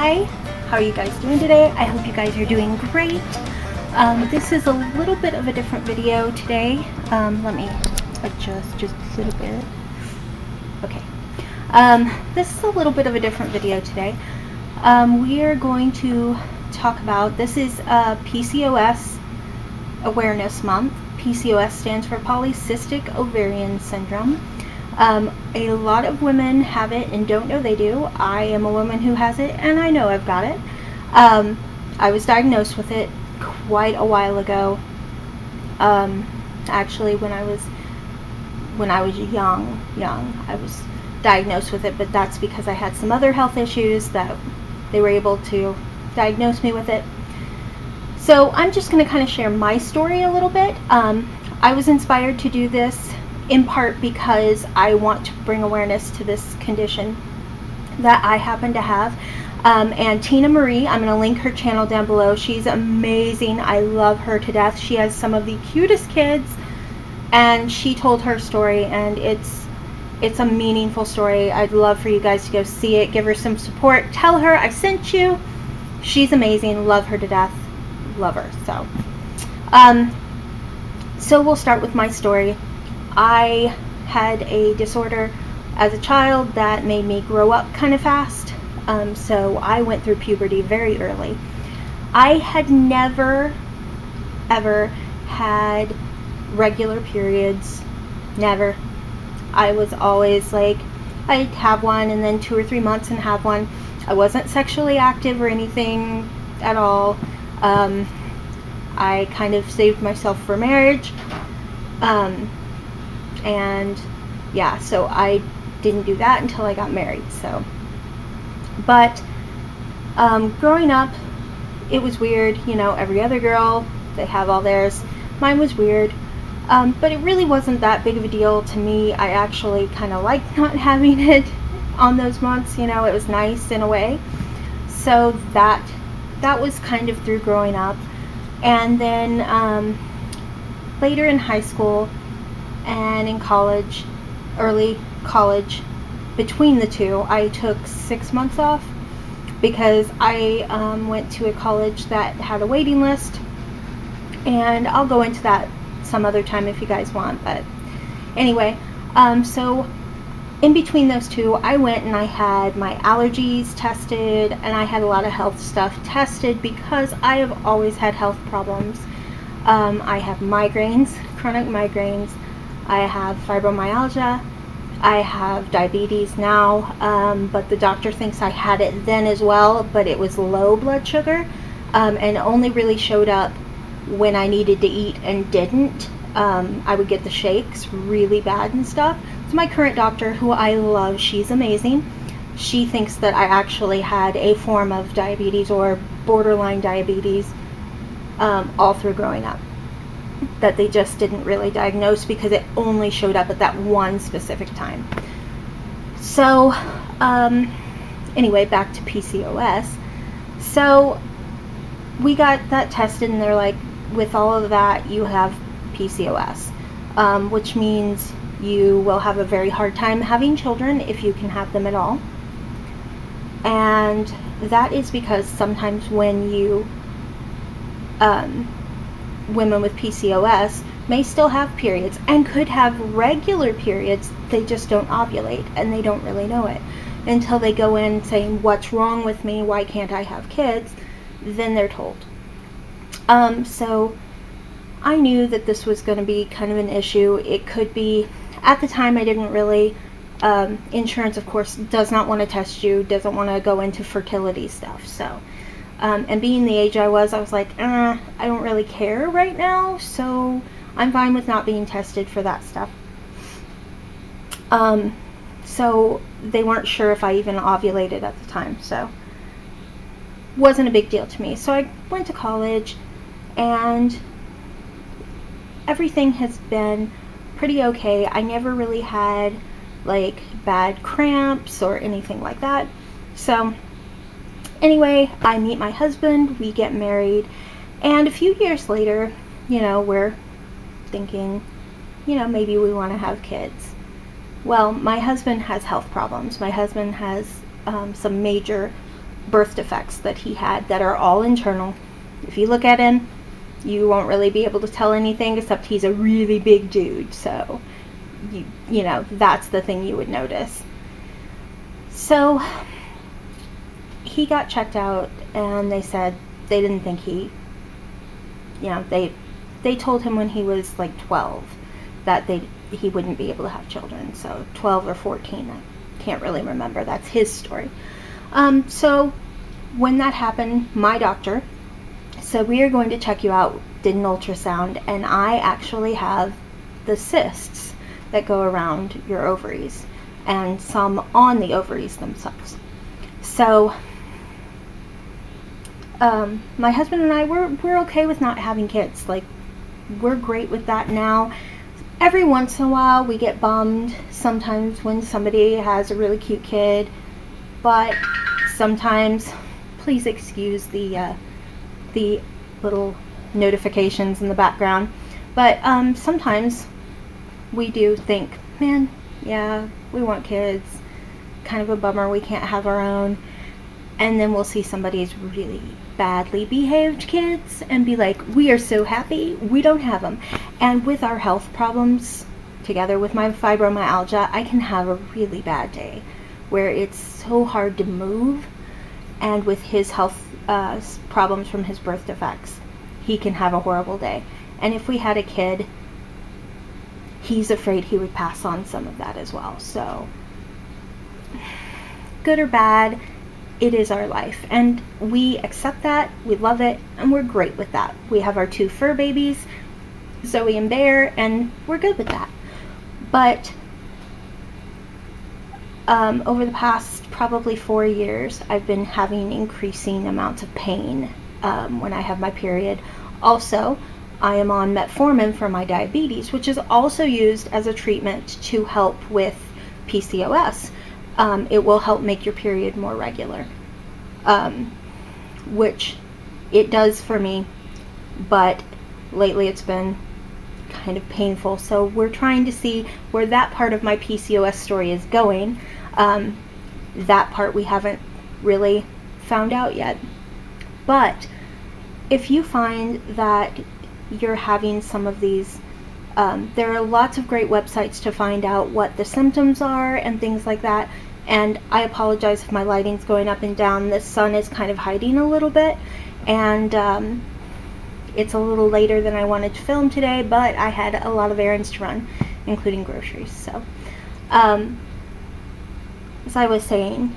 Hi, how are you guys doing today? I hope you guys are doing great. This is a little bit of a different video today. Let me adjust just a little bit. Okay. This is a little bit of a different video today. We are going to talk about, this is PCOS Awareness Month. PCOS stands for Polycystic Ovarian Syndrome. A lot of women have it and don't know they do. I am a woman who has it and I know I've got it. I was diagnosed with it quite a while ago. Actually when I was young, I was diagnosed with it, but that's because I had some other health issues that they were able to diagnose me with it. So I'm just going to kind of share my story a little bit. I was inspired to do this in part because I want to bring awareness to this condition that I happen to have. And Tina Marie, I'm going to link her channel down below. She's amazing. I love her to death. She has some of the cutest kids, and she told her story, and it's a meaningful story. I'd love for you guys to go see it. Give her some support. Tell her I sent you. She's amazing. Love her to death. Love her. So we'll start with my story. I had a disorder as a child that made me grow up kind of fast. So I went through puberty very early. I had never, ever had regular periods. Never. I was always like, I'd have one and then 2 or 3 months and have one. I wasn't sexually active or anything at all. I kind of saved myself for marriage. And yeah, so I didn't do that until I got married. But growing up, it was weird. You know, every other girl, they have all theirs. Mine was weird. But it really wasn't that big of a deal to me. I actually kind of liked not having it on those months. You know, it was nice in a way. So that was kind of through growing up. And then later in high school and in college, early college, between the two, I took 6 months off because I went to a college that had a waiting list, and I'll go into that some other time if you guys want. But anyway, so in between those two, I went and I had my allergies tested, and I had a lot of health stuff tested because I have always had health problems. I have migraines, chronic migraines. I have fibromyalgia. I have diabetes now, but the doctor thinks I had it then as well, but it was low blood sugar, and only really showed up when I needed to eat and didn't. I would get the shakes really bad and stuff. So my current doctor, who I love, she's amazing. She thinks that I actually had a form of diabetes or borderline diabetes all through growing up, that they just didn't really diagnose because it only showed up at that one specific time. So anyway, back to PCOS. So we got that tested, and they're like, with all of that, you have PCOS, which means you will have a very hard time having children if you can have them at all. And that is because sometimes when you women with PCOS may still have periods and could have regular periods, they just don't ovulate, and they don't really know it until they go in saying, what's wrong with me, why can't I have kids? Then they're told. So I knew that this was going to be kind of an issue. It could be, at the time I didn't really, insurance of course does not want to test you, doesn't want to go into fertility stuff. So and being the age I was like, I don't really care right now, so I'm fine with not being tested for that stuff. So they weren't sure if I even ovulated at the time, so wasn't a big deal to me. So I went to college, and everything has been pretty okay. I never really had like bad cramps or anything like that. So anyway, I meet my husband, we get married, and a few years later, you know, we're thinking, you know, maybe we want to have kids. Well, my husband has health problems. My husband has some major birth defects that he had that are all internal. If you look at him, you won't really be able to tell anything except he's a really big dude. So, you know, that's the thing you would notice. So, he got checked out, and they said they didn't think he, you know, they told him when he was like 12 that he wouldn't be able to have children. So 12 or 14, I can't really remember. That's his story. So when that happened, my doctor said, we are going to check you out, did an ultrasound, and I actually have the cysts that go around your ovaries and some on the ovaries themselves. So my husband and I, we're okay with not having kids. Like, we're great with that now. Every once in a while we get bummed sometimes when somebody has a really cute kid, but sometimes, please excuse the little notifications in the background, but sometimes we do think, man, yeah, we want kids, kind of a bummer we can't have our own. And then we'll see somebody's really badly behaved kids and be like, we are so happy we don't have them. And with our health problems, together with my fibromyalgia, I can have a really bad day where it's so hard to move. And with his health problems from his birth defects, he can have a horrible day. And if we had a kid, he's afraid he would pass on some of that as well. So, good or bad, it is our life, and we accept that, we love it, and we're great with that. We have our 2 fur babies, Zoe and Bear, and we're good with that. But over the past probably 4 years, I've been having increasing amounts of pain when I have my period. Also, I am on metformin for my diabetes, which is also used as a treatment to help with PCOS. It will help make your period more regular, which it does for me, but lately it's been kind of painful. So we're trying to see where that part of my PCOS story is going. That part we haven't really found out yet. But if you find that you're having some of these, there are lots of great websites to find out what the symptoms are and things like that. And I apologize if my lighting's going up and down. The sun is kind of hiding a little bit, and it's a little later than I wanted to film today, but I had a lot of errands to run, including groceries. So, as I was saying,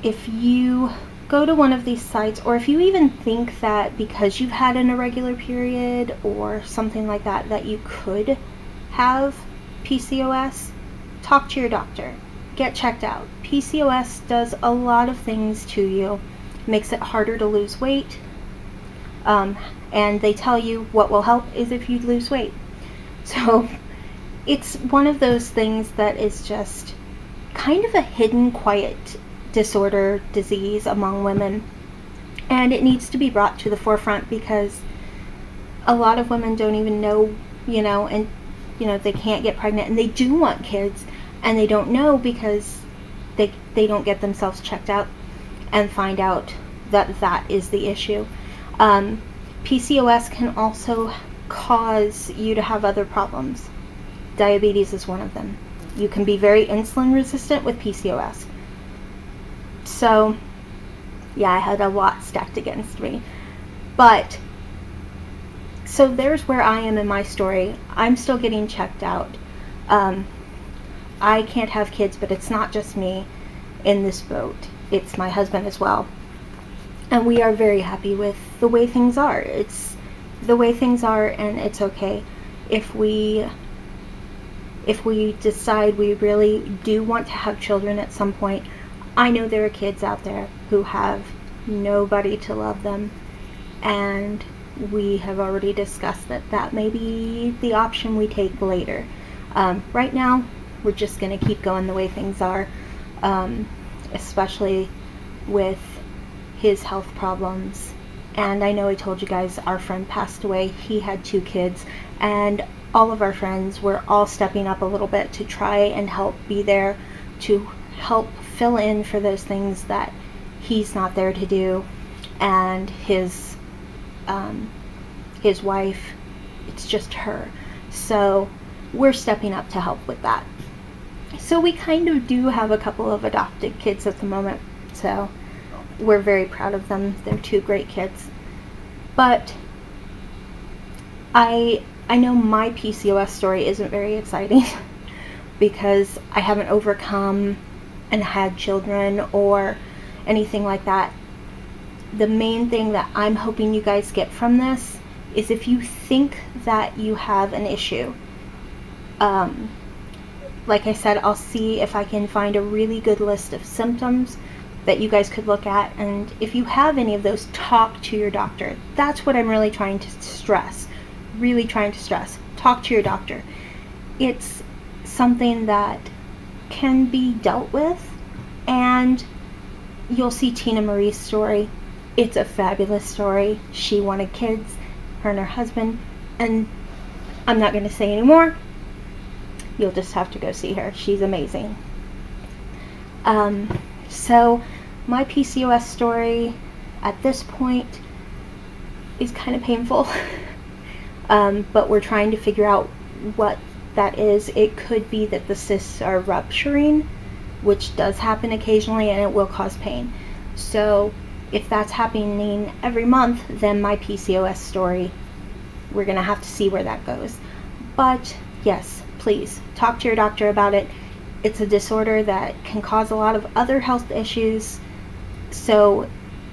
if you go to one of these sites, or if you even think that because you've had an irregular period or something like that, that you could have PCOS, talk to your doctor. Get checked out. PCOS does a lot of things to you. Makes it harder to lose weight. And they tell you what will help is if you lose weight. So it's one of those things that is just kind of a hidden, quiet disorder, disease among women. And it needs to be brought to the forefront because a lot of women don't even know, and, they can't get pregnant and they do want kids. And they don't know because they don't get themselves checked out and find out that that is the issue. PCOS can also cause you to have other problems. Diabetes is one of them. You can be very insulin resistant with PCOS. So, yeah, I had a lot stacked against me. But, so there's where I am in my story. I'm still getting checked out. I can't have kids, but it's not just me in this boat. It's my husband as well. And we are very happy with the way things are. It's the way things are, and it's okay. If we decide we really do want to have children at some point, I know there are kids out there who have nobody to love them, and we have already discussed that may be the option we take later. Right now, we're just going to keep going the way things are, especially with his health problems. And I know I told you guys our friend passed away. He had 2 kids, and all of our friends were all stepping up a little bit to try and help be there to help fill in for those things that he's not there to do, and his wife, it's just her. So we're stepping up to help with that. So we kind of do have a couple of adopted kids at the moment, so we're very proud of them. They're 2 great kids. But I know my PCOS story isn't very exciting because I haven't overcome and had children or anything like that. The main thing that I'm hoping you guys get from this is, if you think that you have an issue, like I said, I'll see if I can find a really good list of symptoms that you guys could look at, and if you have any of those, talk to your doctor. That's what I'm really trying to stress. Talk to your doctor. It's something that can be dealt with, and you'll see Tina Marie's story. It's a fabulous story. She wanted kids, her and her husband, and I'm not going to say any more. You'll just have to go see her. She's amazing. So my PCOS story at this point is kind of painful, but we're trying to figure out what that is. It could be that the cysts are rupturing, which does happen occasionally, and it will cause pain. So if that's happening every month, then my PCOS story, we're going to have to see where that goes. But yes, please talk to your doctor about it. It's a disorder that can cause a lot of other health issues, so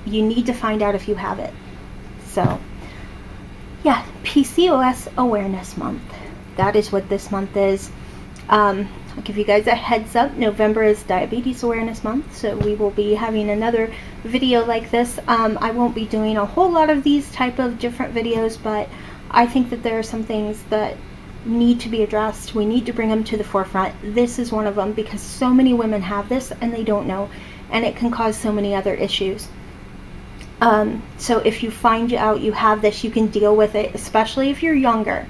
you need to find out if you have it. So yeah, PCOS Awareness Month. That is what this month is. I'll give you guys a heads up. November is Diabetes Awareness Month, so we will be having another video like this. I won't be doing a whole lot of these type of different videos, but I think that there are some things that need to be addressed. We need to bring them to the forefront. This is one of them, because so many women have this and they don't know, and it can cause so many other issues. So if you find out you have this, you can deal with it, especially if you're younger.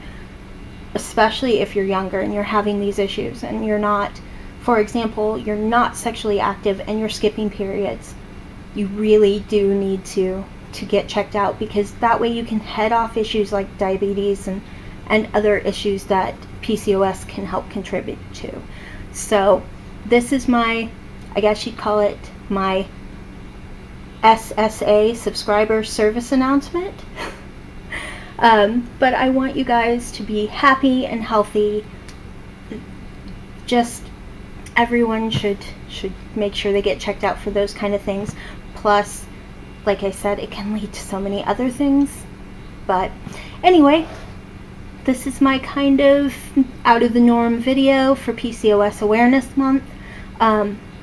And you're having these issues, and you're not, for example, you're not sexually active and you're skipping periods. You really do need to get checked out, because that way you can head off issues like diabetes and other issues that PCOS can help contribute to. So this is my, I guess you'd call it my SSA, subscriber service announcement. But I want you guys to be happy and healthy. Just everyone should make sure they get checked out for those kind of things. Plus, like I said, it can lead to so many other things. But anyway, this is my kind of out of the norm video for PCOS Awareness Month.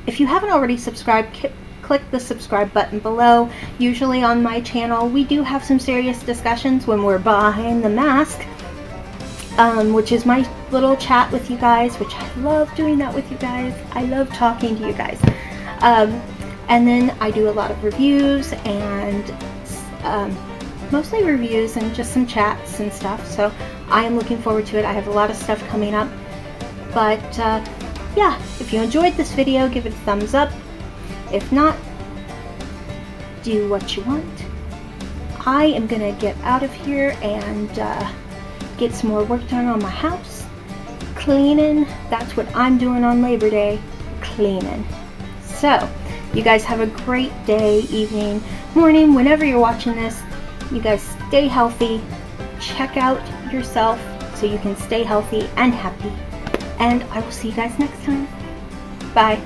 If you haven't already subscribed, click the subscribe button below. Usually on my channel, we do have some serious discussions when we're behind the mask, which is my little chat with you guys, which I love doing that with you guys. I love talking to you guys. And then I do a lot of reviews, and mostly reviews and just some chats and stuff. So I am looking forward to it. I have a lot of stuff coming up. But yeah, if you enjoyed this video, give it a thumbs up. If not, do what you want. I am gonna get out of here and get some more work done on my house. Cleaning, that's what I'm doing on Labor Day, cleaning. So, you guys have a great day, evening, morning, whenever you're watching this. You guys stay healthy, check out yourself so you can stay healthy and happy. And I will see you guys next time. Bye.